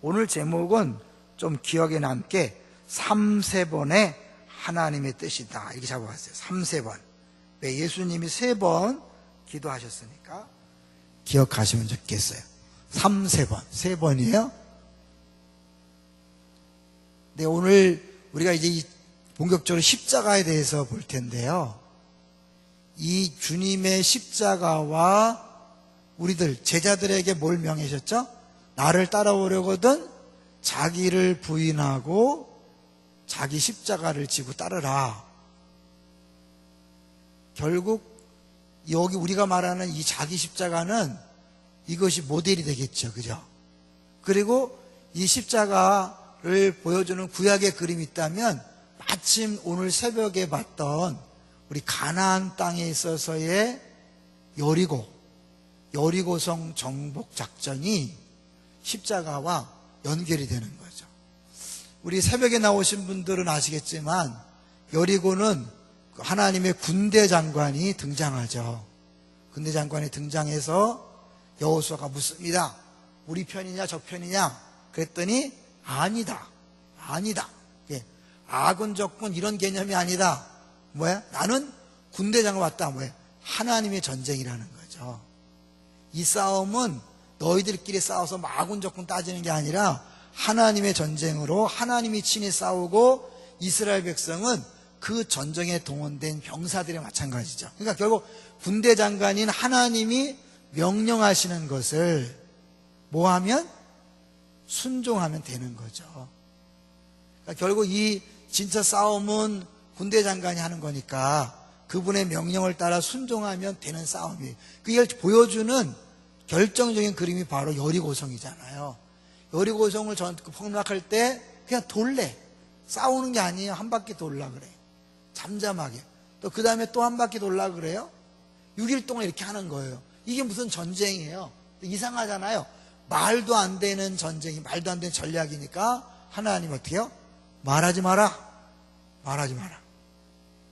오늘 제목은 좀 기억에 남게 3세번의 하나님의 뜻이다, 이렇게 잡아봤어요. 3세번. 왜? 예수님이 3번 기도하셨으니까 기억하시면 좋겠어요. 3세번. 3번이에요. 네, 오늘 우리가 이제 본격적으로 십자가에 대해서 볼 텐데요. 이 주님의 십자가와 우리들 제자들에게 뭘 명하셨죠? 나를 따라오려거든 자기를 부인하고 자기 십자가를 지고 따르라. 결국 여기 우리가 말하는 이 자기 십자가는 이것이 모델이 되겠죠. 그죠? 그리고 이 십자가를 보여주는 구약의 그림이 있다면 마침 오늘 새벽에 봤던 우리 가나안 땅에 있어서의 여리고성 정복 작전이 십자가와 연결이 되는 거죠. 우리 새벽에 나오신 분들은 아시겠지만 여리고는 하나님의 군대 장관이 등장하죠. 군대 장관이 등장해서 여호수아가 묻습니다. 우리 편이냐 저 편이냐? 그랬더니 아니다. 예. 아군 적군 이런 개념이 아니다. 뭐야? 나는 군대 장관 왔다. 뭐야? 하나님의 전쟁이라는 거죠. 이 싸움은 너희들끼리 싸워서 아군 적군 따지는 게 아니라 하나님의 전쟁으로 하나님이 친히 싸우고 이스라엘 백성은 그 전쟁에 동원된 병사들이 마찬가지죠. 그러니까 결국 군대 장관인 하나님이 명령하시는 것을 뭐 하면? 순종하면 되는 거죠. 그러니까 결국 이 진짜 싸움은 군대 장관이 하는 거니까 그분의 명령을 따라 순종하면 되는 싸움이에요. 그걸 보여주는 결정적인 그림이 바로 여리고성이잖아요. 여리고성을 폭락할 때 그냥 돌래. 싸우는 게 아니에요. 한 바퀴 돌라 그래. 잠잠하게. 또 그 다음에 또 한 바퀴 돌라 그래요. 6일 동안 이렇게 하는 거예요. 이게 무슨 전쟁이에요? 이상하잖아요. 말도 안 되는 전쟁이, 말도 안 되는 전략이니까 하나님 어떻게 해요? 말하지 마라.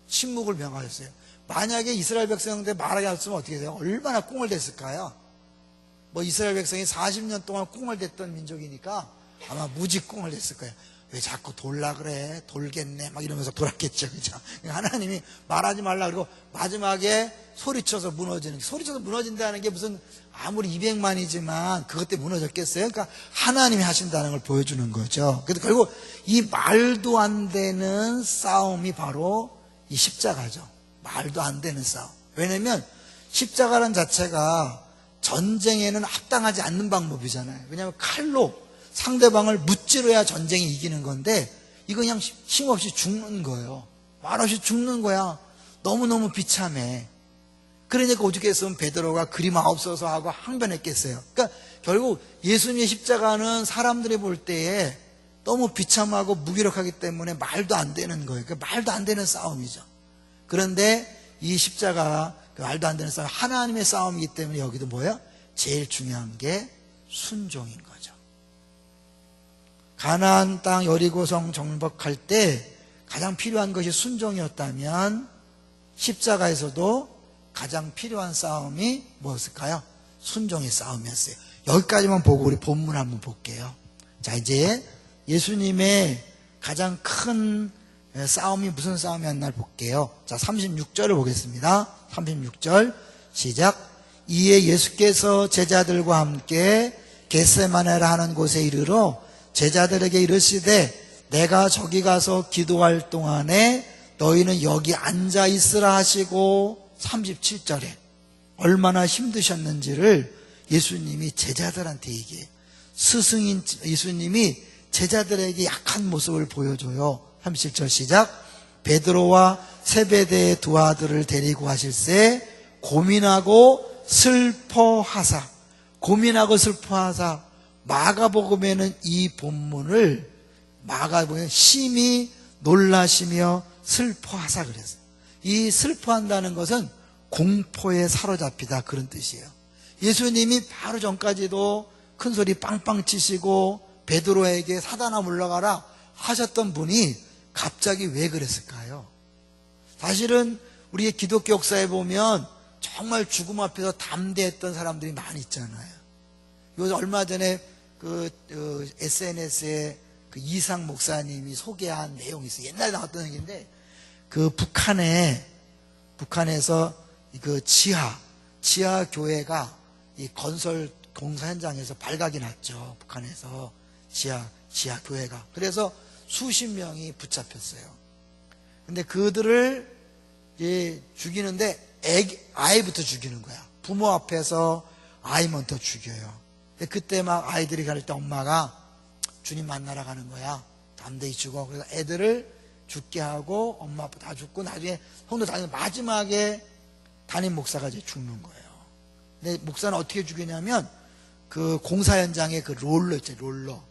침묵을 명하셨어요. 만약에 이스라엘 백성들 말하게 했으면 어떻게 돼요? 얼마나 꽁을 댔을까요? 뭐 이스라엘 백성이 40년 동안 꽁을 댔던 민족이니까 아마 무지 꽁을 댔을 거예요. 왜 자꾸 돌라 그래? 돌겠네. 막 이러면서 돌았겠죠. 그죠? 하나님이 말하지 말라 그러고 마지막에 소리쳐서 무너진다는 게 무슨 아무리 200만이지만 그것 때문에 무너졌겠어요? 그러니까 하나님이 하신다는 걸 보여주는 거죠. 그래서 결국 이 말도 안 되는 싸움이 바로 이 십자가죠. 말도 안 되는 싸움. 왜냐면 십자가란 자체가 전쟁에는 합당하지 않는 방법이잖아요. 왜냐하면 칼로 상대방을 무찌르야 전쟁이 이기는 건데 이거 그냥 힘없이 죽는 거예요. 말없이 죽는 거야. 너무너무 비참해. 그러니까 오죽했으면 베드로가 그리 마옵소서 하고 항변했겠어요. 그러니까 결국 예수님의 십자가는 사람들이 볼 때에 너무 비참하고 무기력하기 때문에 말도 안 되는 거예요. 그러니까 말도 안 되는 싸움이죠. 그런데 이 십자가 말도 안 되는 싸움, 하나님의 싸움이기 때문에 여기도 뭐예요? 제일 중요한 게 순종인 거죠. 가나안 땅 여리고성 정복할 때 가장 필요한 것이 순종이었다면 십자가에서도 가장 필요한 싸움이 무엇일까요? 순종의 싸움이었어요. 여기까지만 보고 우리 본문 한번 볼게요. 자, 이제 예수님의 가장 큰 싸움이 무슨 싸움이었나 볼게요. 자, 36절을 보겠습니다. 36절 시작. 이에 예수께서 제자들과 함께 겟세마네라 하는 곳에 이르러 제자들에게 이르시되 내가 저기 가서 기도할 동안에 너희는 여기 앉아 있으라 하시고 37절에 얼마나 힘드셨는지를 예수님이 제자들한테 얘기해요. 스승인 예수님이 제자들에게 약한 모습을 보여줘요. 37절 시작. 베드로와 세베대의 두 아들을 데리고 가실새 고민하고 슬퍼하사 마가복음에는 이 본문을 마가복음에 심히 놀라시며 슬퍼하사 그랬어요. 이 슬퍼한다는 것은 공포에 사로잡히다 그런 뜻이에요. 예수님이 바로 전까지도 큰 소리 빵빵 치시고 베드로에게 사단아 물러가라 하셨던 분이 갑자기 왜 그랬을까요? 사실은 우리의 기독교 역사에 보면 정말 죽음 앞에서 담대했던 사람들이 많이 있잖아요. 요 얼마 전에 SNS에 그 이상 목사님이 소개한 내용이 있어요. 옛날에 나왔던 얘기인데, 그 북한에서 그 지하 교회가 이 건설 공사 현장에서 발각이 났죠. 북한에서 지하 교회가. 그래서 수십 명이 붙잡혔어요. 근데 그들을 죽이는데 아이부터 죽이는 거야. 부모 앞에서 아이 먼저 죽여요. 근데 그때 막 아이들이 갈 때 엄마가 주님 만나러 가는 거야. 담대히 죽어. 그래서 애들을 죽게 하고 엄마 아빠 다 죽고 나중에 성도 다니는 마지막에 담임 목사가 이제 죽는 거예요. 근데 목사는 어떻게 죽이냐면 그 공사 현장에 그 롤러 있죠. 롤러.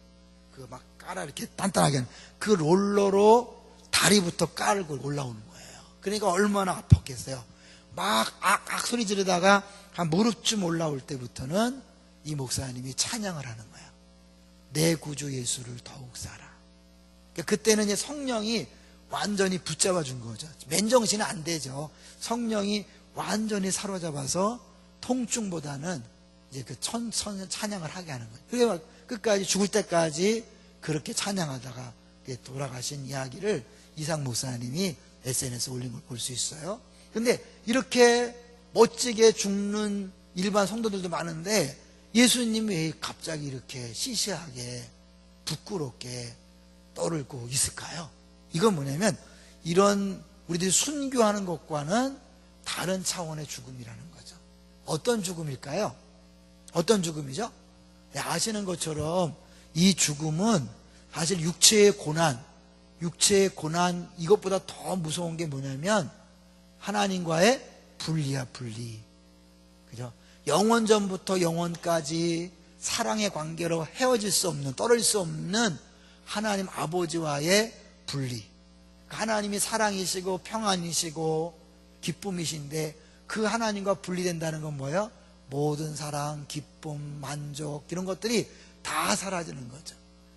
그 막 깔아 이렇게 단단하게 하는 그 롤러로 다리부터 깔고 올라오는 거예요. 그러니까 얼마나 아팠겠어요. 막 악 소리 지르다가 한 무릎쯤 올라올 때부터는 이 목사님이 찬양을 하는 거야. 내 구주 예수를 더욱 살아. 그러니까 그때는 이제 성령이 완전히 붙잡아 준 거죠. 맨정신은 안 되죠. 성령이 완전히 사로잡아서 통증보다는 이제 그 찬양을 하게 하는 거예요. 그게 막 끝까지 죽을 때까지 그렇게 찬양하다가 돌아가신 이야기를 이상 목사님이 SNS에 올린 걸 볼 수 있어요. 근데 이렇게 멋지게 죽는 일반 성도들도 많은데 예수님이 왜 갑자기 이렇게 시시하게 부끄럽게 떠들고 있을까요? 이건 뭐냐면 이런 우리들이 순교하는 것과는 다른 차원의 죽음이라는 거죠. 어떤 죽음일까요? 어떤 죽음이죠? 아시는 것처럼 이 죽음은 사실 육체의 고난 이것보다 더 무서운 게 뭐냐면 하나님과의 분리야, 분리. 그죠? 영원 전부터 영원까지 사랑의 관계로 헤어질 수 없는, 떨어질 수 없는 하나님 아버지와의 분리. 하나님이 사랑이시고 평안이시고 기쁨이신데 그 하나님과 분리된다는 건 뭐예요? 모든 사랑, 기쁨, 만족 이런 것들이 다 사라지는 거죠.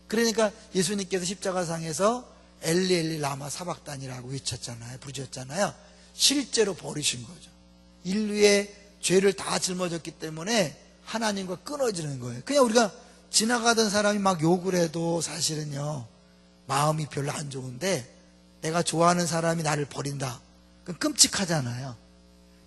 그러니까 예수님께서 십자가상에서 엘리 엘리 라마 사박단이라고 외쳤잖아요. 부르셨잖아요. 실제로 버리신 거죠. 인류의 죄를 다 짊어졌기 때문에 하나님과 끊어지는 거예요. 그냥 우리가 지나가던 사람이 막 욕을 해도 사실은요 마음이 별로 안 좋은데 내가 좋아하는 사람이 나를 버린다. 그럼 끔찍하잖아요.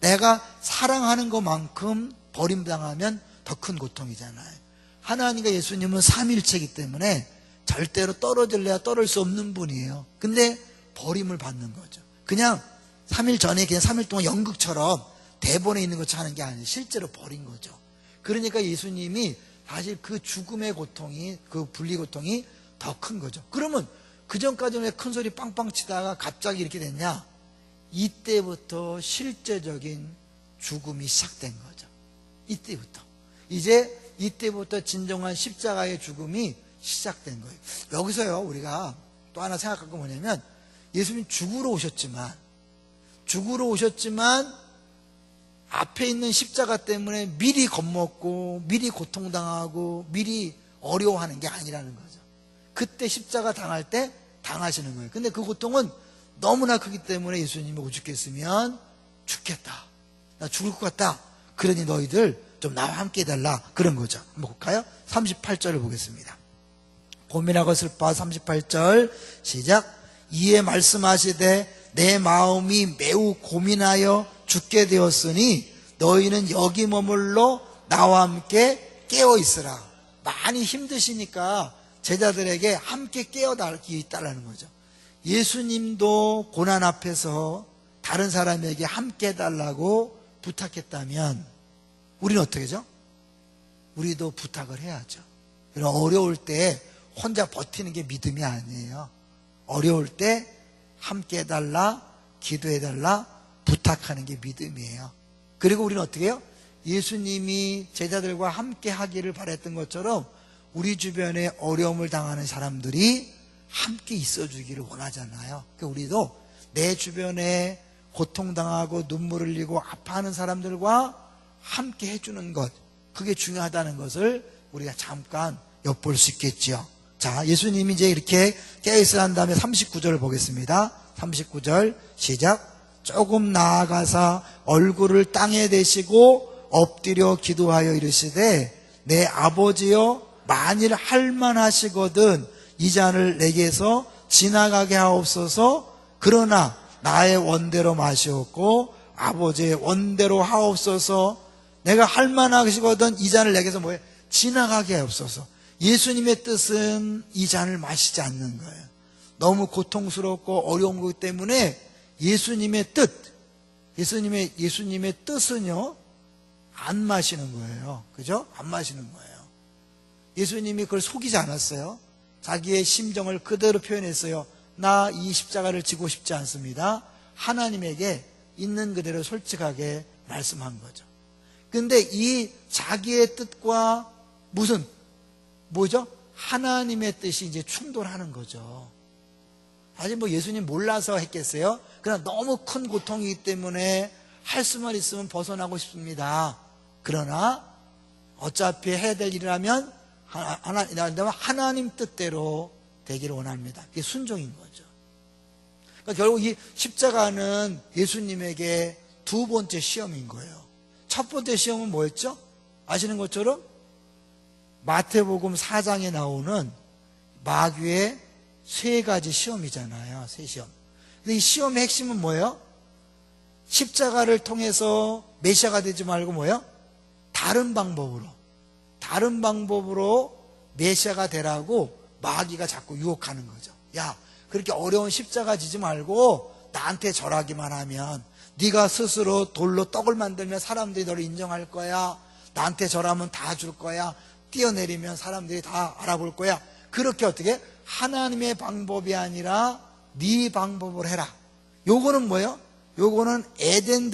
내가 사랑하는 것만큼 버림당하면 더 큰 고통이잖아요. 하나님과 예수님은 삼위일체이기 때문에 절대로 떨어질래야 떨어질 수 없는 분이에요. 근데 버림을 받는 거죠. 그냥 3일 전에 그냥 3일 동안 연극처럼 대본에 있는 것처럼 하는 게 아니에요. 실제로 버린 거죠. 그러니까 예수님이 사실 그 죽음의 고통이, 그 분리 고통이 더 큰 거죠. 그러면 그 전까지는 왜 큰 소리 빵빵 치다가 갑자기 이렇게 됐냐? 이때부터 실제적인 죽음이 시작된 거죠. 이때부터 진정한 십자가의 죽음이 시작된 거예요. 여기서요 우리가 또 하나 생각할 건 뭐냐면 예수님 죽으러 오셨지만 앞에 있는 십자가 때문에 미리 겁먹고 미리 고통당하고 미리 어려워하는 게 아니라는 거죠. 그때 십자가 당할 때 당하시는 거예요. 근데 그 고통은 너무나 크기 때문에 예수님이 오죽했으면 죽겠다, 나 죽을 것 같다, 그러니 너희들 좀 나와 함께 해달라, 그런 거죠. 한번 볼까요? 38절을 보겠습니다. 고민하고 슬퍼. 38절 시작. 이에 말씀하시되 내 마음이 매우 고민하여 죽게 되었으니 너희는 여기 머물러 나와 함께 깨어있으라. 많이 힘드시니까 제자들에게 함께 깨어있다라는 거죠. 예수님도 고난 앞에서 다른 사람에게 함께 해달라고 부탁했다면 우리는 어떻게 하죠? 우리도 부탁을 해야죠. 어려울 때 혼자 버티는 게 믿음이 아니에요. 어려울 때 함께 해달라, 기도해달라, 부탁하는 게 믿음이에요. 그리고 우리는 어떻게 해요? 예수님이 제자들과 함께 하기를 바랬던 것처럼 우리 주변에 어려움을 당하는 사람들이 함께 있어주기를 원하잖아요. 그러니까 우리도 내 주변에 고통당하고 눈물 흘리고 아파하는 사람들과 함께 해주는 것, 그게 중요하다는 것을 우리가 잠깐 엿볼 수 있겠지요. 자, 예수님이 이제 이렇게 깨어있으라 한 다음에 39절을 보겠습니다. 39절 시작. 조금 나아가사 얼굴을 땅에 대시고 엎드려 기도하여 이르시되 내 아버지여 만일 할만하시거든 이 잔을 내게서 지나가게 하옵소서. 그러나 나의 원대로 마시옵고 아버지의 원대로 하옵소서. 내가 할만하시거든 이 잔을 내게서 뭐예요? 지나가게 하옵소서. 예수님의 뜻은 이 잔을 마시지 않는 거예요. 너무 고통스럽고 어려운 거기 때문에 예수님의 뜻은요 안 마시는 거예요. 그죠? 안 마시는 거예요. 예수님이 그걸 속이지 않았어요. 자기의 심정을 그대로 표현했어요. 나 이 십자가를 지고 싶지 않습니다. 하나님에게 있는 그대로 솔직하게 말씀한 거죠. 근데 이 자기의 뜻과 뭐죠? 하나님의 뜻이 이제 충돌하는 거죠. 사실 뭐 예수님 몰라서 했겠어요? 그러나 너무 큰 고통이기 때문에 할 수만 있으면 벗어나고 싶습니다. 그러나 어차피 해야 될 일이라면 하나님 뜻대로 되기를 원합니다. 그게 순종인 거죠. 그러니까 결국 이 십자가는 예수님에게 두 번째 시험인 거예요. 첫 번째 시험은 뭐였죠? 아시는 것처럼 마태복음 4장에 나오는 마귀의 세 가지 시험이잖아요. 세 시험. 근데 이 시험의 핵심은 뭐예요? 십자가를 통해서 메시아가 되지 말고 뭐예요? 다른 방법으로 메시아가 되라고 마귀가 자꾸 유혹하는 거죠. 야, 그렇게 어려운 십자가 지지 말고 나한테 절하기만 하면, 네가 스스로 돌로 떡을 만들면 사람들이 너를 인정할 거야. 나한테 절하면 다 줄 거야. 뛰어내리면 사람들이 다 알아볼 거야. 그렇게 어떻게? 하나님의 방법이 아니라 네 방법으로 해라. 요거는 뭐예요? 요거는 에덴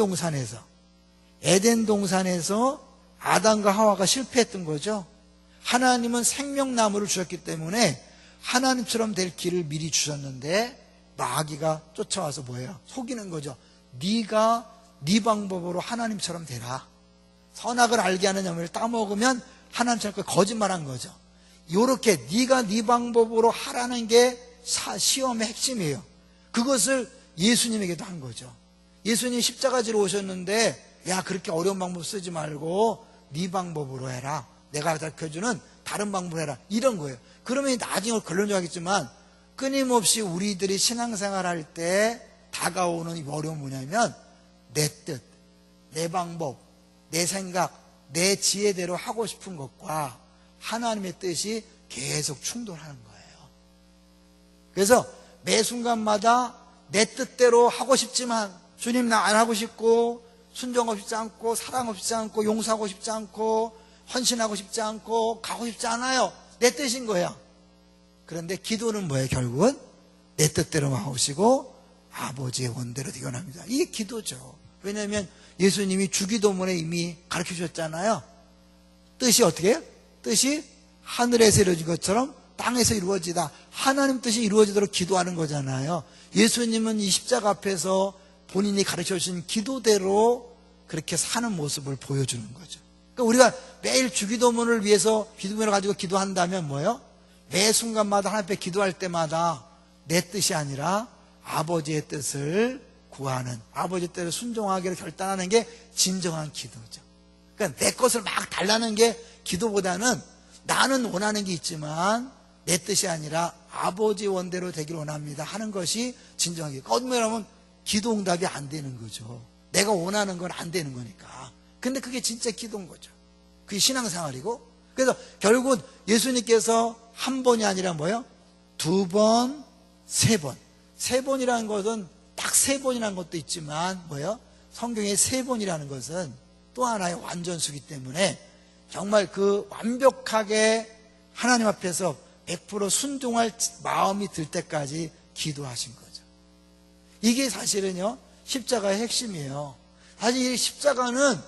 동산에서 아담과 하와가 실패했던 거죠. 하나님은 생명나무를 주셨기 때문에 하나님처럼 될 길을 미리 주셨는데 마귀가 쫓아와서 뭐예요? 속이는 거죠. 네가 네 방법으로 하나님처럼 되라. 선악을 알게 하는 열매를 따먹으면 하나님처럼 거짓말한 거죠. 요렇게 네가 네 방법으로 하라는 게 시험의 핵심이에요. 그것을 예수님에게도 한 거죠. 예수님이 십자가 지러 오셨는데 야, 그렇게 어려운 방법 쓰지 말고 네 방법으로 해라. 내가 가르쳐주는 다른 방법으로 해라. 이런 거예요. 그러면 나중에 결론적이겠지만 끊임없이 우리들이 신앙생활 할 때 다가오는 이 어려움은 뭐냐면 내 뜻, 내 방법, 내 생각, 내 지혜대로 하고 싶은 것과 하나님의 뜻이 계속 충돌하는 거예요. 그래서 매 순간마다 내 뜻대로 하고 싶지만 주님 나 안 하고 싶고 순종하고 싶지 않고 사랑하고 싶지 않고 용서하고 싶지 않고 헌신하고 싶지 않고 가고 싶지 않아요. 내 뜻인 거야. 그런데 기도는 뭐예요? 결국은 내 뜻대로 하시고 아버지의 원대로 되게 원합니다. 이게 기도죠. 왜냐하면 예수님이 주기도문에 이미 가르쳐 주셨잖아요. 뜻이 어떻게 해요? 뜻이 하늘에서 이루어진 것처럼 땅에서 이루어지다. 하나님 뜻이 이루어지도록 기도하는 거잖아요. 예수님은 이 십자가 앞에서 본인이 가르쳐 주신 기도대로 그렇게 사는 모습을 보여주는 거죠. 그러니까 우리가 매일 주기도문을 위해서 기도문을 가지고 기도한다면 뭐예요? 매 순간마다 하나님 앞에 기도할 때마다 내 뜻이 아니라 아버지의 뜻을 구하는, 아버지의 뜻을 순종하기로 결단하는 게 진정한 기도죠. 그러니까 내 것을 막 달라는 게 기도보다는 나는 원하는 게 있지만 내 뜻이 아니라 아버지 원대로 되기를 원합니다 하는 것이 진정한 기도. 거짓말하면 기도 응답이 안 되는 거죠. 내가 원하는 건 안 되는 거니까. 근데 그게 진짜 기도인 거죠. 그게 신앙생활이고. 그래서 결국은 예수님께서 한 번이 아니라 뭐예요? 두 번, 세 번. 세 번이라는 것은 딱 세 번이라는 것도 있지만 뭐예요? 성경에 세 번이라는 것은 또 하나의 완전수기 때문에 정말 그 완벽하게 하나님 앞에서 100% 순종할 마음이 들 때까지 기도하신 거죠. 이게 사실은요, 십자가의 핵심이에요. 사실 이 십자가는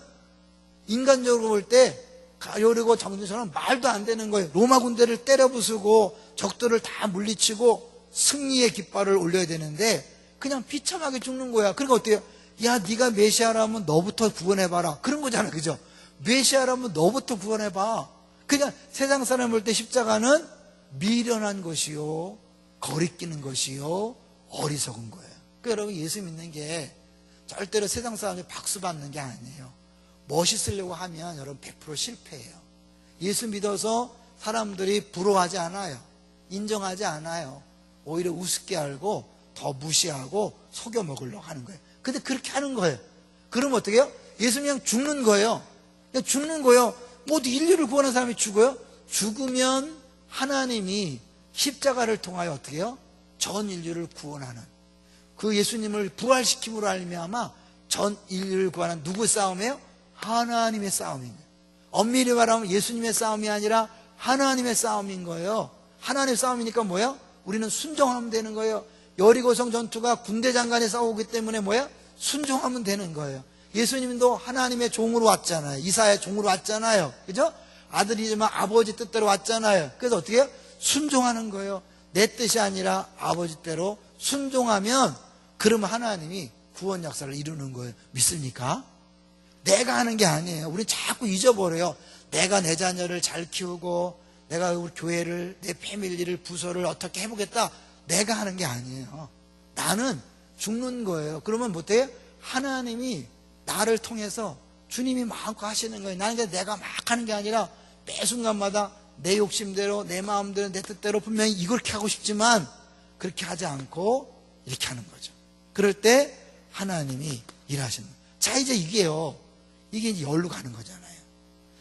인간적으로 볼 때 가요리고 정신처럼 말도 안 되는 거예요. 로마 군대를 때려 부수고 적들을 다 물리치고 승리의 깃발을 올려야 되는데 그냥 비참하게 죽는 거야. 그러니까 어때요? 야, 네가 메시아라면 너부터 구원해봐라. 그런 거잖아, 그죠? 메시아라면 너부터 구원해봐. 그냥 세상 사람 볼 때 십자가는 미련한 것이요, 거리끼는 것이요, 어리석은 거예요. 그러니까 여러분, 예수 믿는 게 절대로 세상 사람들이 박수 받는 게 아니에요. 멋있으려고 하면 여러분 100% 실패해요. 예수 믿어서 사람들이 부러워하지 않아요. 인정하지 않아요. 오히려 우습게 알고 더 무시하고 속여 먹으려고 하는 거예요. 근데 그렇게 하는 거예요. 그러면 어떻게 해요? 예수님 그냥 죽는 거예요. 그냥 죽는 거예요. 뭐 인류를 구원한 사람이 죽어요? 죽으면 하나님이 십자가를 통하여 어떻게 해요? 전 인류를 구원하는, 그 예수님을 부활시킴으로 알미암아 전 인류를 구하는 누구의 싸움이에요? 하나님의 싸움입니다. 엄밀히 말하면 예수님의 싸움이 아니라 하나님의 싸움인 거예요. 하나님의 싸움이니까 뭐예요? 우리는 순종하면 되는 거예요. 여리고성 전투가 군대 장관이 싸우기 때문에 뭐예요? 순종하면 되는 거예요. 예수님도 하나님의 종으로 왔잖아요. 이사야의 종으로 왔잖아요. 그죠? 아들이지만 아버지 뜻대로 왔잖아요. 그래서 어떻게 해요? 순종하는 거예요. 내 뜻이 아니라 아버지 뜻대로 순종하면, 그러면 하나님이 구원 역사를 이루는 거예요. 믿습니까? 내가 하는 게 아니에요. 우리 자꾸 잊어버려요. 내가 내 자녀를 잘 키우고 내가 우리 교회를, 내 패밀리를, 부서를 어떻게 해보겠다. 내가 하는 게 아니에요. 나는 죽는 거예요. 그러면 못해요? 하나님이 나를 통해서 주님이 마음껏 하시는 거예요. 나는 내가 막 하는 게 아니라 매 순간마다 내 욕심대로, 내 마음대로, 내 뜻대로 분명히 이렇게 하고 싶지만 그렇게 하지 않고 이렇게 하는 거죠. 그럴 때 하나님이 일하시는 거예요. 자, 이제 이게 이제 열로 가는 거잖아요.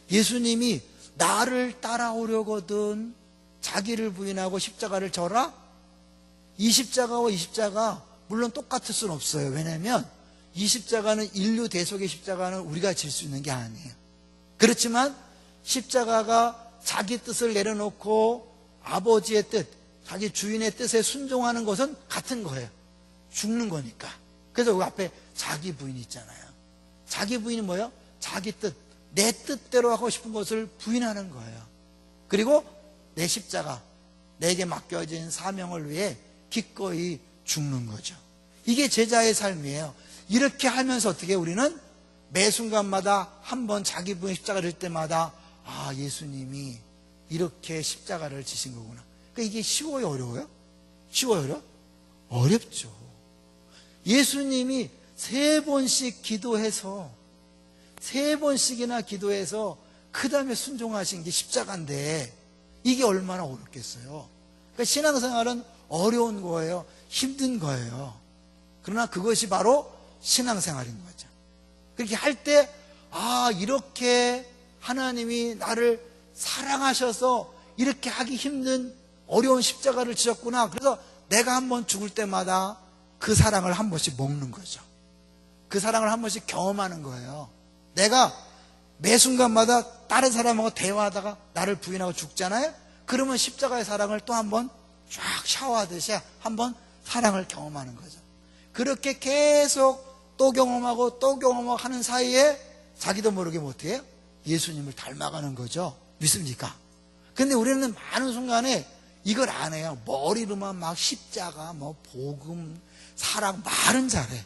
예수님이 나를 따라오려거든 자기를 부인하고 십자가를 져라? 이 십자가와 이 십자가 물론 똑같을 수는 없어요. 왜냐하면 이 십자가는, 인류 대속의 십자가는 우리가 질 수 있는 게 아니에요. 그렇지만 십자가가 자기 뜻을 내려놓고 아버지의 뜻, 자기 주인의 뜻에 순종하는 것은 같은 거예요. 죽는 거니까. 그래서 여기 앞에 자기 부인이 있잖아요. 자기 부인이 뭐예요? 자기 뜻, 내 뜻대로 하고 싶은 것을 부인하는 거예요. 그리고 내 십자가, 내게 맡겨진 사명을 위해 기꺼이 죽는 거죠. 이게 제자의 삶이에요. 이렇게 하면서 어떻게 우리는 매 순간마다 한 번 자기 부인 십자가를 질 때마다, 아, 예수님이 이렇게 십자가를 지신 거구나. 그러니까 이게 쉬워요, 어려워요? 쉬워요, 어려워요? 어렵죠. 예수님이 3번씩 기도해서, 3번씩이나 기도해서 그 다음에 순종하신 게 십자가인데 이게 얼마나 어렵겠어요. 그러니까 신앙생활은 어려운 거예요. 힘든 거예요. 그러나 그것이 바로 신앙생활인 거죠. 그렇게 할 때, 아, 이렇게 하나님이 나를 사랑하셔서 이렇게 하기 힘든 어려운 십자가를 지셨구나. 그래서 내가 한 번 죽을 때마다 그 사랑을 한 번씩 먹는 거죠. 그 사랑을 한 번씩 경험하는 거예요. 내가 매 순간마다 다른 사람하고 대화하다가 나를 부인하고 죽잖아요. 그러면 십자가의 사랑을 또 한 번 쫙 샤워하듯이 한 번 사랑을 경험하는 거죠. 그렇게 계속 또 경험하고 또 경험하고 하는 사이에 자기도 모르게 못해요? 예수님을 닮아가는 거죠. 믿습니까? 근데 우리는 많은 순간에 이걸 안 해요. 머리로만 막 십자가, 뭐 복음, 사랑 말은 잘해.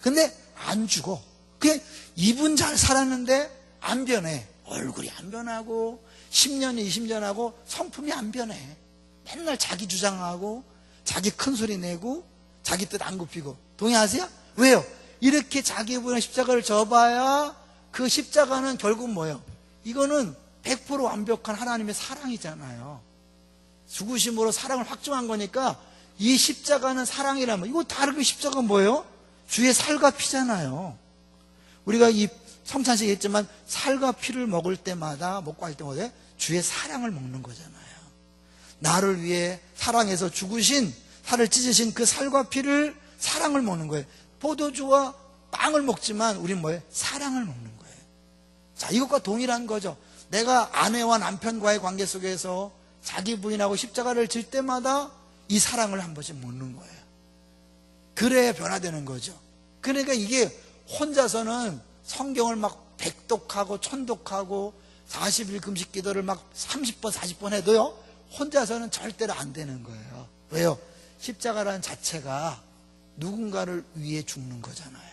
근데 안 죽어. 그냥 입은 잘 살았는데 안 변해. 얼굴이 안 변하고 10년, 20년 하고 성품이 안 변해. 맨날 자기 주장하고 자기 큰 소리 내고 자기 뜻 안 굽히고. 동의하세요? 왜요? 이렇게 자기 부인의 십자가를 져봐야 그 십자가는 결국 뭐예요? 이거는 100% 완벽한 하나님의 사랑이잖아요. 죽으심으로 사랑을 확증한 거니까 이 십자가는 사랑이라면, 이거 다르게 십자가가 뭐예요? 주의 살과 피잖아요. 우리가 이 성찬식에 했지만 살과 피를 먹을 때마다, 먹고 할 때마다 주의 사랑을 먹는 거잖아요. 나를 위해 사랑해서 죽으신, 살을 찢으신 그 살과 피를, 사랑을 먹는 거예요. 포도주와 빵을 먹지만 우린 뭐예요? 사랑을 먹는 거예요. 자, 이것과 동일한 거죠. 내가 아내와 남편과의 관계 속에서 자기 부인하고 십자가를 질 때마다 이 사랑을 한 번씩 먹는 거예요. 그래야 변화되는 거죠. 그러니까 이게 혼자서는 성경을 막 100독하고 1000독하고 40일 금식 기도를 막 30번 40번 해도요, 혼자서는 절대로 안 되는 거예요. 왜요? 십자가라는 자체가 누군가를 위해 죽는 거잖아요.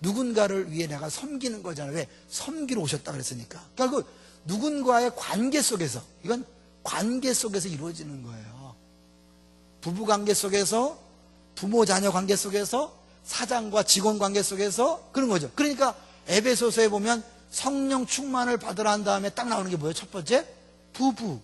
누군가를 위해 내가 섬기는 거잖아요. 왜? 섬기러 오셨다 그랬으니까. 그러니까 그 누군가의 관계 속에서, 이건 관계 속에서 이루어지는 거예요. 부부 관계 속에서, 부모 자녀 관계 속에서, 사장과 직원 관계 속에서, 그런 거죠. 그러니까 에베소서에 보면 성령 충만을 받으라 한 다음에 딱 나오는 게 뭐예요? 첫 번째, 부부.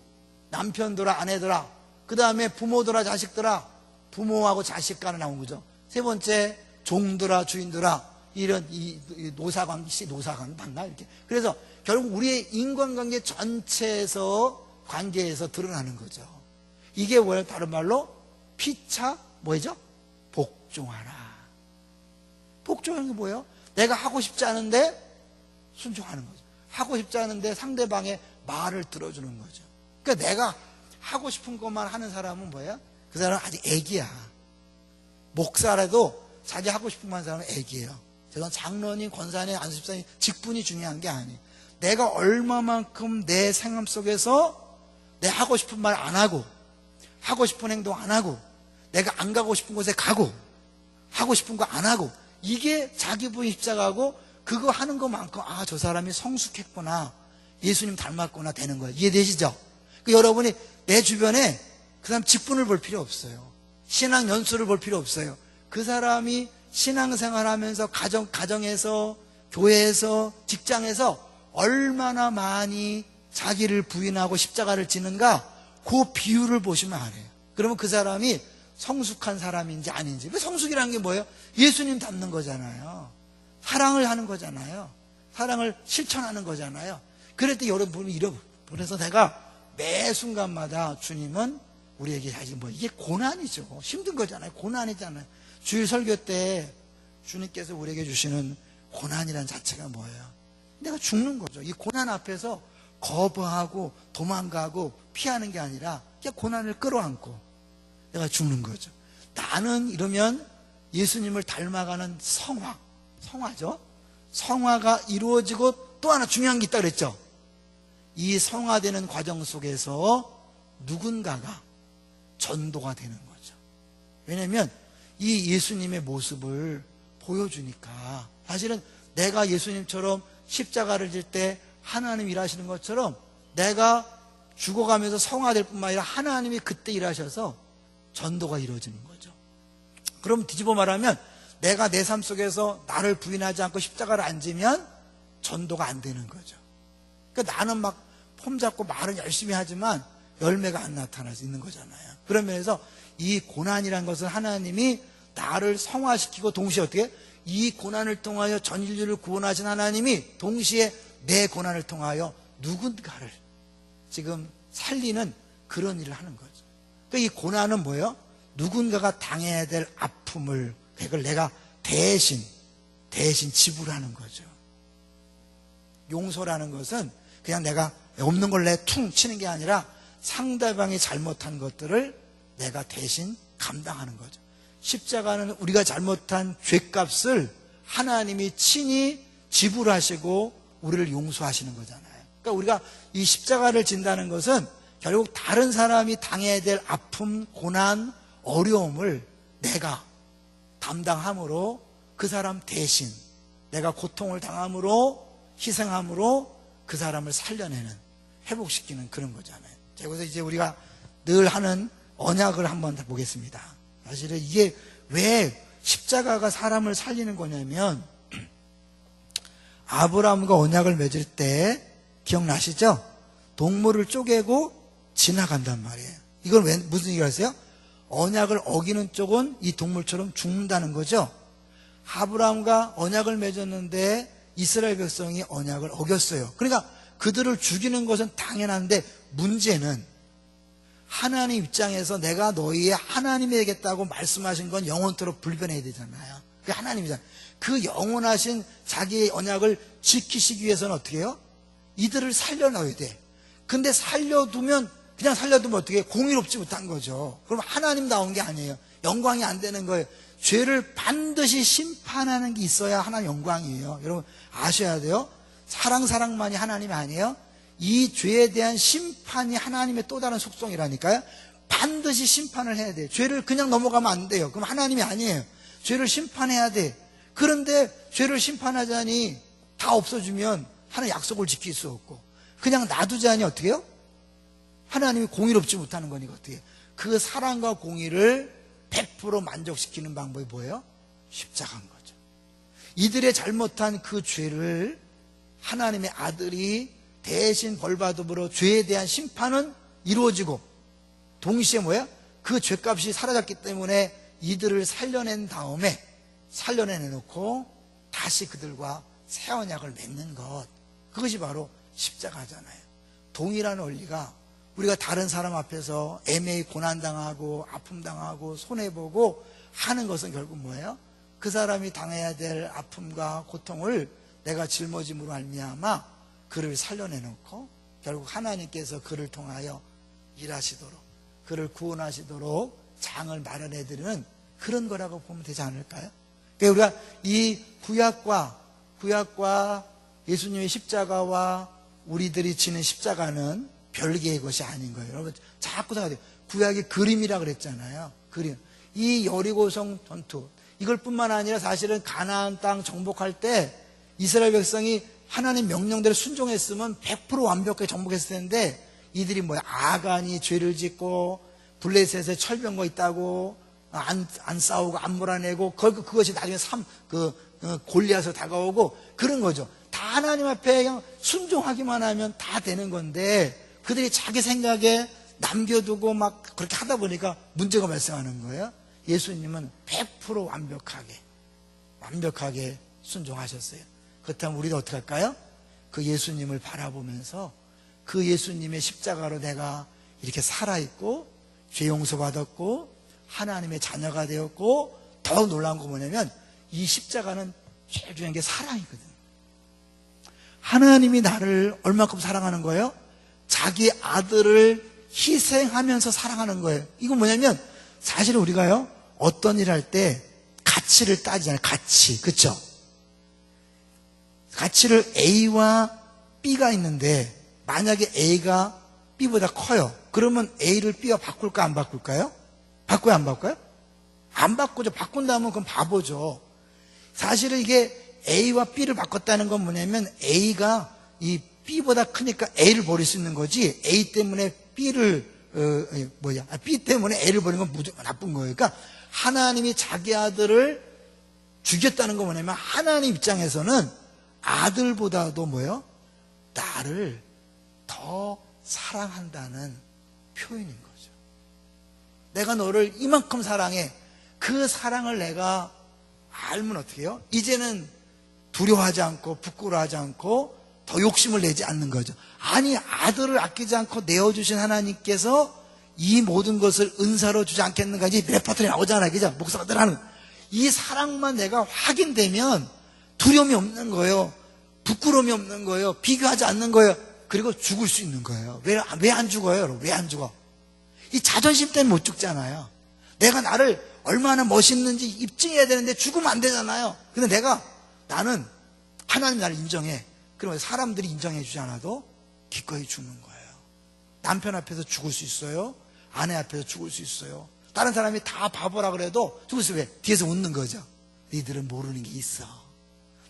남편들아, 아내들아, 그 다음에 부모들아, 자식들아, 부모하고 자식 간에 나온 거죠. 세 번째, 종들아, 주인들아, 이런 이 노사관계, 노사관계 맞나 이렇게. 그래서 결국 우리의 인간관계 전체에서 관계에서 드러나는 거죠. 이게 뭐예요? 다른 말로 피차 뭐죠? 복종하라. 복종하는 게 뭐예요? 내가 하고 싶지 않은데 순종하는 거죠. 하고 싶지 않은데 상대방의 말을 들어주는 거죠. 그러니까 내가 하고 싶은 것만 하는 사람은 뭐예요? 그 사람은 아직 애기야. 목사라도 자기 하고 싶은 것만 하는 사람은 애기예요. 제가 장로님, 권사님, 안수집사님 직분이 중요한 게 아니에요. 내가 얼마만큼 내 생활 속에서 내 하고 싶은 말 안 하고, 하고 싶은 행동 안 하고, 내가 안 가고 싶은 곳에 가고, 하고 싶은 거 안 하고, 이게 자기 부인 십자가고, 그거 하는 것만큼 아, 저 사람이 성숙했구나, 예수님 닮았구나 되는 거예요. 이해되시죠? 여러분이 내 주변에 그 사람 직분을 볼 필요 없어요. 신앙 연수를 볼 필요 없어요. 그 사람이 신앙생활하면서 가정에서, 교회에서, 직장에서 얼마나 많이 자기를 부인하고 십자가를 지는가, 그 비율을 보시면 알아요. 그러면 그 사람이 성숙한 사람인지 아닌지. 성숙이라는 게 뭐예요? 예수님 닮는 거잖아요. 사랑을 하는 거잖아요. 사랑을 실천하는 거잖아요. 그럴 때 여러분이 그래서 내가 매 순간마다 주님은 우리에게 하신 뭐 이게 고난이죠. 힘든 거잖아요. 고난이잖아요. 주일 설교 때 주님께서 우리에게 주시는 고난이라는 자체가 뭐예요? 내가 죽는 거죠. 이 고난 앞에서 거부하고 도망가고 피하는 게 아니라 그냥 고난을 끌어안고 내가 죽는 거죠. 나는 이러면 예수님을 닮아가는 성화죠. 성화가 이루어지고 또 하나 중요한 게 있다 그랬죠. 이 성화되는 과정 속에서 누군가가 전도가 되는 거죠. 왜냐하면 이 예수님의 모습을 보여주니까. 사실은 내가 예수님처럼 십자가를 질 때 하나님 일하시는 것처럼 내가 죽어가면서 성화될 뿐만 아니라 하나님이 그때 일하셔서 전도가 이루어지는 거죠. 그럼 뒤집어 말하면 내가 내 삶 속에서 나를 부인하지 않고 십자가를 안 지면 전도가 안 되는 거죠. 그러니까 나는 막 폼 잡고 말은 열심히 하지만 열매가 안 나타날 수 있는 거잖아요. 그런 면에서 이 고난이라는 것은 하나님이 나를 성화시키고 동시에 어떻게? 이 고난을 통하여 전 인류를 구원하신 하나님이 동시에 내 고난을 통하여 누군가를 지금 살리는 그런 일을 하는 거죠. 그러니까 이 고난은 뭐예요? 누군가가 당해야 될 아픔을 그걸 내가 대신 지불하는 거죠. 용서라는 것은 그냥 내가 없는 걸 내 퉁 치는 게 아니라 상대방이 잘못한 것들을 내가 대신 감당하는 거죠. 십자가는 우리가 잘못한 죄값을 하나님이 친히 지불하시고 우리를 용서하시는 거잖아요. 그러니까 우리가 이 십자가를 진다는 것은 결국 다른 사람이 당해야 될 아픔, 고난, 어려움을 내가 담당함으로 그 사람 대신 내가 고통을 당함으로 희생함으로 그 사람을 살려내는, 회복시키는 그런 거잖아요. 자, 여기서 이제 우리가 늘 하는 언약을 한번 보겠습니다. 사실은 이게 왜 십자가가 사람을 살리는 거냐면 아브라함과 언약을 맺을 때 기억나시죠? 동물을 쪼개고 지나간단 말이에요. 이건 왜, 무슨 얘기를 하세요? 언약을 어기는 쪽은 이 동물처럼 죽는다는 거죠. 아브라함과 언약을 맺었는데 이스라엘 백성이 언약을 어겼어요. 그러니까 그들을 죽이는 것은 당연한데 문제는 하나님 입장에서 내가 너희의 하나님이 되겠다고 말씀하신 건 영원토록 불변해야 되잖아요. 그게 하나님이잖아요. 그 영원하신 자기의 언약을 지키시기 위해서는 어떻게 해요? 이들을 살려놔야 돼. 근데 살려두면 그냥 살려두면 어떻게 해요? 공의롭지 못한 거죠. 그럼 하나님 나온 게 아니에요. 영광이 안 되는 거예요. 죄를 반드시 심판하는 게 있어야 하나님 영광이에요. 여러분 아셔야 돼요. 사랑만이 하나님이 아니에요. 이 죄에 대한 심판이 하나님의 또 다른 속성이라니까요. 반드시 심판을 해야 돼요. 죄를 그냥 넘어가면 안 돼요. 그럼 하나님이 아니에요. 죄를 심판해야 돼. 그런데 죄를 심판하자니 다 없어지면 하나님 약속을 지킬 수 없고 그냥 놔두자니 어떻게 해요? 하나님이 공의롭지 못하는 거니까 어떻게 해요? 그 사랑과 공의를 100% 만족시키는 방법이 뭐예요? 십자가인 거죠. 이들의 잘못한 그 죄를 하나님의 아들이 대신 벌받음으로 죄에 대한 심판은 이루어지고 동시에 뭐야? 그 죄값이 사라졌기 때문에 이들을 살려낸 다음에 살려내놓고 다시 그들과 새 언약을 맺는 것, 그것이 바로 십자가잖아요. 동일한 원리가 우리가 다른 사람 앞에서 애매히 고난당하고 아픔당하고 손해보고 하는 것은 결국 뭐예요? 그 사람이 당해야 될 아픔과 고통을 내가 짊어짐으로 말미암아 그를 살려내놓고 결국 하나님께서 그를 통하여 일하시도록, 그를 구원하시도록 장을 마련해드리는 그런 거라고 보면 되지 않을까요? 그러니까 우리가 이 구약과 예수님의 십자가와 우리들이 지는 십자가는 별개의 것이 아닌 거예요. 여러분 자꾸 생각해요. 구약의 그림이라 그랬잖아요. 그림. 이 여리고성 전투, 이걸 뿐만 아니라 사실은 가나안 땅 정복할 때 이스라엘 백성이 하나님 명령대로 순종했으면 100% 완벽하게 정복했을 텐데, 이들이 뭐야? 아간이 죄를 짓고 블레셋에 철병거 있다고 안 싸우고 안 몰아내고, 그것이 나중에 골리앗으로 다가오고 그런 거죠. 다 하나님 앞에 그냥 순종하기만 하면 다 되는 건데, 그들이 자기 생각에 남겨두고 막 그렇게 하다 보니까 문제가 발생하는 거예요. 예수님은 100% 완벽하게 순종하셨어요. 그렇다면 우리가 어떻게 할까요? 그 예수님을 바라보면서 그 예수님의 십자가로 내가 이렇게 살아있고 죄 용서받았고 하나님의 자녀가 되었고, 더 놀라운 거 뭐냐면 이 십자가는 제일 중요한 게 사랑이거든요. 하나님이 나를 얼마큼 사랑하는 거예요? 자기 아들을 희생하면서 사랑하는 거예요. 이건 뭐냐면 사실은 우리가요, 어떤 일 할 때 가치를 따지잖아요. 가치, 그렇죠? 가치를 A와 B가 있는데 만약에 A가 B보다 커요. 그러면 A를 B와 바꿀까 안 바꿀까요? 바꿔요 안 바꿔요? 안 바꾸죠. 바꾼다면 그건 바보죠. 사실은 이게 A와 B를 바꿨다는 건 뭐냐면 A가 이 B보다 크니까 A를 버릴 수 있는 거지, A 때문에 B 때문에 A를 버리는 건 무조건 나쁜 거예요. 그러니까 하나님이 자기 아들을 죽였다는 건 뭐냐면 하나님 입장에서는 아들보다도 뭐예요? 나를 더 사랑한다는 표현인 거죠. 내가 너를 이만큼 사랑해. 그 사랑을 내가 알면 어떻게 해요? 이제는 두려워하지 않고 부끄러워하지 않고 더 욕심을 내지 않는 거죠. 아니, 아들을 아끼지 않고 내어주신 하나님께서 이 모든 것을 은사로 주지 않겠는가, 이제 레퍼토리 나오잖아요. 그죠? 목사들 하는 이 사랑만 내가 확인되면 두려움이 없는 거예요. 부끄러움이 없는 거예요. 비교하지 않는 거예요. 그리고 죽을 수 있는 거예요. 왜 안 죽어요, 여러분? 왜 안 죽어? 이 자존심 때문에 못 죽잖아요. 내가 나를 얼마나 멋있는지 입증해야 되는데 죽으면 안 되잖아요. 근데 나는 하나님 나를 인정해. 그러면 사람들이 인정해 주지 않아도 기꺼이 죽는 거예요. 남편 앞에서 죽을 수 있어요. 아내 앞에서 죽을 수 있어요. 다른 사람이 다 바보라 그래도 죽을 수 있어요. 왜? 뒤에서 웃는 거죠. 니들은 모르는 게 있어.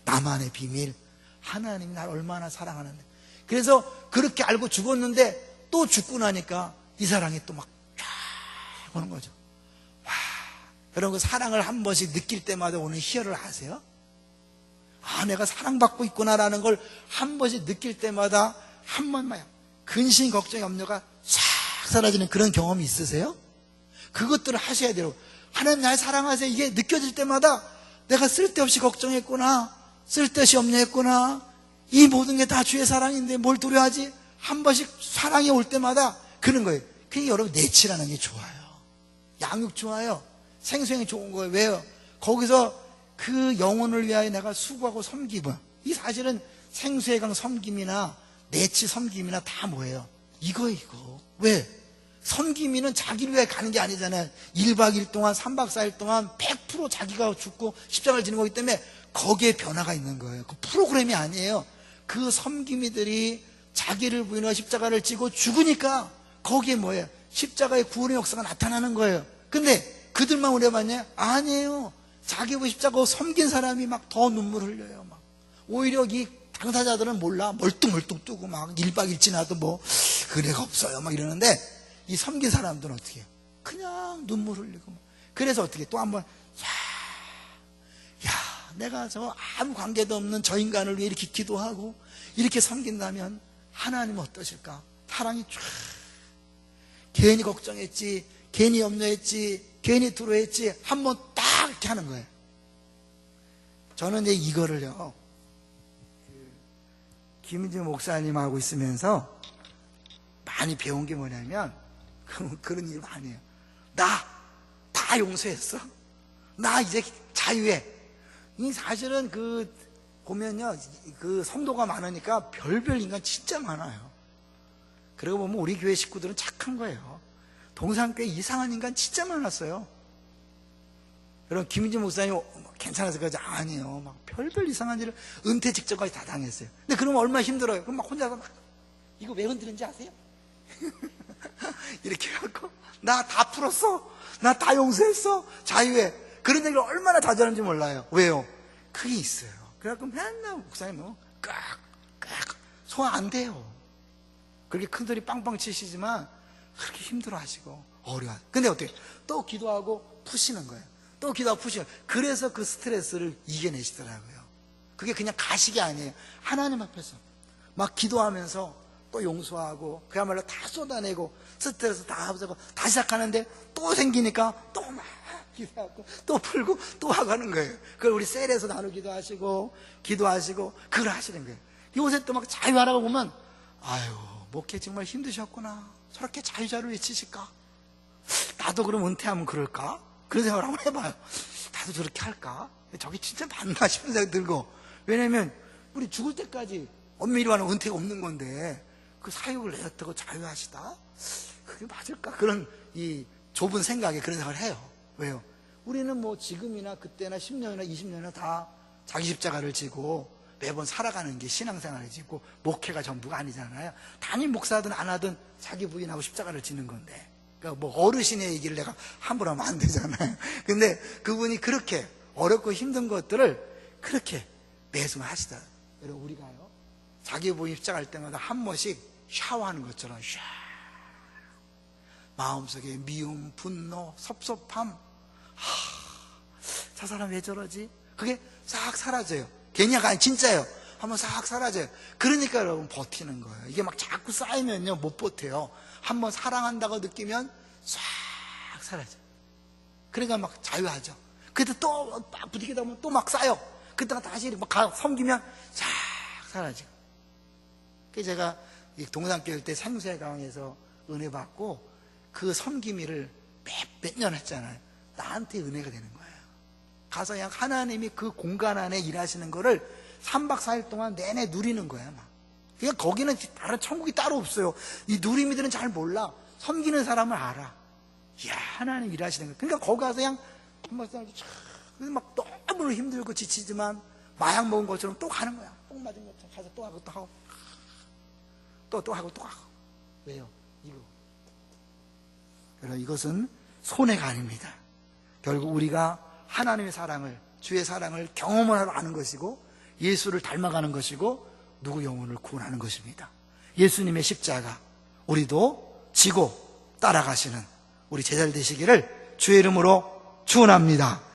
나만의 비밀. 하나님이 나를 얼마나 사랑하는데. 그래서 그렇게 알고 죽었는데 또 죽고 나니까 이 사랑이 또 막 쫙 오는 거죠. 와, 여러분, 그 사랑을 한 번씩 느낄 때마다 오는 희열을 아세요? 아, 내가 사랑받고 있구나라는 걸 한 번씩 느낄 때마다 한 번만 근심, 걱정, 염려가 싹 사라지는 그런 경험이 있으세요? 그것들을 하셔야 돼요. 하나님 날 사랑하세요. 이게 느껴질 때마다 내가 쓸데없이 걱정했구나, 쓸데없이 염려했구나, 이 모든 게 다 주의 사랑인데 뭘 두려워하지? 한 번씩 사랑이 올 때마다 그런 거예요. 그러니까 여러분, 내치라는 게 좋아요. 양육 좋아요. 생수행이 좋은 거예요. 왜요? 거기서 그 영혼을 위하여 내가 수고하고 섬기고, 이 사실은 생수의 강 섬김이나 내치 섬김이나 다 뭐예요? 이거. 왜? 섬김이는 자기를 위해 가는 게 아니잖아요. 1박 2일 동안 3박 4일 동안 100% 자기가 죽고 십자가를 지는 거기 때문에 거기에 변화가 있는 거예요. 그 프로그램이 아니에요. 그 섬김이들이 자기를 부인하고 십자가를 지고 죽으니까 거기에 뭐예요? 십자가의 구원의 역사가 나타나는 거예요. 근데 그들만 우려봤냐? 아니에요. 자기 십자가 섬긴 사람이 막 더 눈물 흘려요. 막 오히려 이 당사자들은 몰라. 멀뚱멀뚱 뜨고 막 1박 2일 지나도 뭐 그래가 없어요 막 이러는데, 이 섬긴 사람들은 어떻게 해요? 그냥 눈물 흘리고. 그래서 어떻게 또 한번 내가 저 아무 관계도 없는 저 인간을 위해 이렇게 기도하고 이렇게 섬긴다면 하나님은 어떠실까? 사랑이 쫙 괜히 걱정했지, 괜히 염려했지, 괜히 두려워했지, 한번 딱 이렇게 하는 거예요. 저는 이제 이거를요, 김인재 목사님하고 있으면서 많이 배운 게 뭐냐면, 그런 일 많이 해요. 나 다 용서했어. 나 이제 자유해. 이 사실은 보면요, 성도가 많으니까 별별 인간 진짜 많아요. 그러고 보면 우리 교회 식구들은 착한 거예요. 동산교회 이상한 인간 진짜 많았어요. 여러분, 김인재 목사님 괜찮아서 그러지? 아니에요. 막 별별 이상한 일을 은퇴 직전까지 다 당했어요. 근데 그러면 얼마나 힘들어요. 그럼 막 혼자서 이거 왜 흔드는지 아세요? 이렇게 해갖고 나 다 풀었어, 나 다 용서했어, 자유해. 그런 얘기를 얼마나 자주 하는지 몰라요. 왜요? 그게 있어요. 그래갖고 맨날 목사님은 소화 안 돼요. 그렇게 큰 소리 빵빵 치시지만 그렇게 힘들어 하시고 어려워. 근데 어떻게 또 기도하고 푸시는 거예요. 또 기도하고 푸시는 거예요. 그래서 그 스트레스를 이겨내시더라고요. 그게 그냥 가식이 아니에요. 하나님 앞에서 막 기도하면서 또 용서하고 그야말로 다 쏟아내고 스트레스 다 없애고 다시 시작하는데 또 생기니까 또 막 기도하고 또 풀고 또 하고 하는 거예요. 그걸 우리 셀에서 나누기도 하시고 기도하시고 그걸 하시는 거예요. 요새 또 막 자유하라고 보면 아유, 목회 정말 힘드셨구나. 저렇게 자유자를 외치실까? 나도 그럼 은퇴하면 그럴까? 그런 생각을 한번 해봐요. 나도 저렇게 할까? 저게 진짜 맞나 싶은 생각이 들고. 왜냐면 우리 죽을 때까지 엄밀히 말하면 은퇴가 없는 건데 그 사육을 내었다고 자유하시다? 그게 맞을까? 그런 이 좁은 생각에 그런 생각을 해요. 왜요? 우리는 뭐 지금이나 그때나 10년이나 20년이나 다 자기 십자가를 지고 매번 살아가는 게 신앙생활을 지고 목회가 전부가 아니잖아요. 담임 목사든 안 하든 자기 부인하고 십자가를 지는 건데, 그러니까 뭐 어르신의 얘기를 내가 함부로 하면 안 되잖아요. 근데 그분이 그렇게 어렵고 힘든 것들을 그렇게 매수를 하시다. 여러분, 우리가요, 자기 부인 십자가할 때마다 한 번씩 샤워하는 것처럼 샤, 마음속에 미움, 분노, 섭섭함, 저 사람 왜 저러지? 그게 싹 사라져요. 괜히가 아니 진짜예요. 한번 싹 사라져요. 그러니까 여러분 버티는 거예요. 이게 막 자꾸 쌓이면요 못 버텨요. 한번 사랑한다고 느끼면 싹 사라져요. 그러니까 막 자유하죠. 그때 또 막 부딪히다 보면 또 막 쌓여. 그때가 다시 막 섬기면 싹 사라져요. 그래서 제가 동산교육 때 생수해강에서 은혜 받고 그 섬김일을 몇 년 했잖아요. 나한테 은혜가 되는 거예요. 가서 그냥 하나님이 그 공간 안에 일하시는 거를 3박 4일 동안 내내 누리는 거야, 막. 그러니까 거기는 다른 천국이 따로 없어요. 이 누리미들은 잘 몰라. 섬기는 사람을 알아. 이야, 하나님 일하시는 거야. 그러니까 거기 가서 그냥 3박 4일 막 너무 힘들고 지치지만 마약 먹은 것처럼 또 가는 거야. 똥 맞은 것처럼 가서 또 하고 또 하고 또 하고 또 하고. 왜요? 이거. 여러분, 이것은 손해가 아닙니다. 결국 우리가 하나님의 사랑을, 주의 사랑을 경험을 하러 아는 것이고 예수를 닮아가는 것이고 누구 영혼을 구원하는 것입니다. 예수님의 십자가 우리도 지고 따라가시는 우리 제자들 되시기를 주의 이름으로 축원합니다.